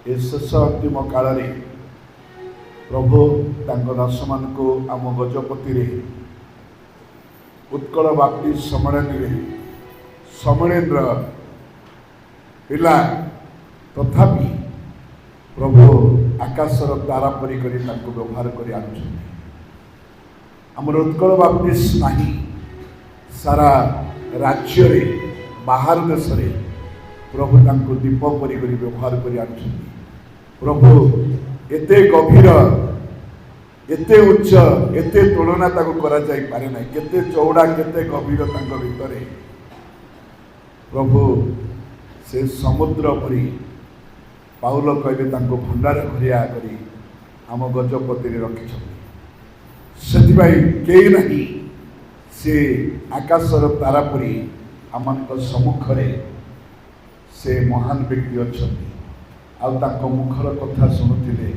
ए शेष अंतिम काल प्रभु दास मान आम गजपति उत्कल बाप्ती सम्मेलन पिला तथापि प्रभु आकाशर तारा परी व्यवहार कर आमर उत्कल बाप्ती नहीं सारा राज्य रे बाहर देश रे प्रभु तांको दीप परी व्यवहार कर प्रभु एते गभीर एते उच्च एते तुलना ताको करा जाई पारे ना केते चौड़ा केते गभीर तांको भितरे प्रभु से समुद्र परी पाउल कहले तांको भंडार घरिया करी आम गजपति रखी से नहीं से आकाशर तारा परी आम सम्मुखें से महान व्यक्ति अच्छा आउ मुखर कथा शुणुले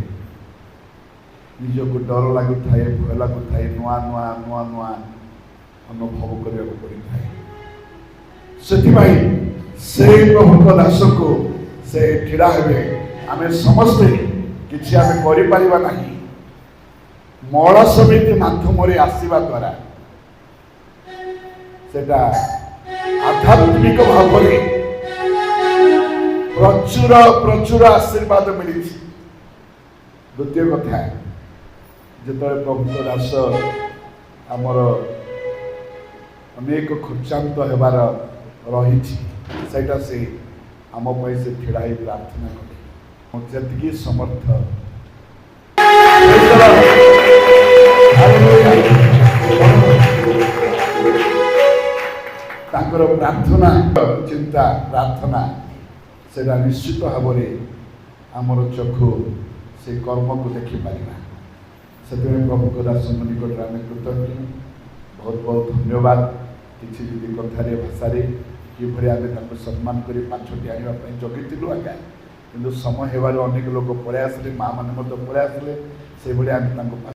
निजक डर लगु थाए भय लगु थाए नुआ नुआ नुआ नुआ अनुभव करने पड़ता है से प्रभु दास को से ठिड़ा हे आम समस्ते किसी आम कर मल समिति माध्यम आसवा द्वारा सेटा आध्यात्मिक भाव में प्रचुर प्रचुर आशीर्वाद मिली। द्वितीय कथा जो प्रभु दास आमर अनेक खर्चांत होबार रही सेटा से आम से ठिड़ा प्रार्थना कले जी समर्थ प्रार्थना चिंता प्रार्थना से निश्चित भाव आमर चक्षु से कर्म को देखिपर से प्रभु दास निकट आम कृतज्ञ बहुत बहुत धन्यवाद किसी कथार भाषा कि आम सम्मान कर पांचटी आने जगिलु आज्ञा कि समय होबार अनेक लोक पलि आसिले माँ मैंने पलि आसिले से आम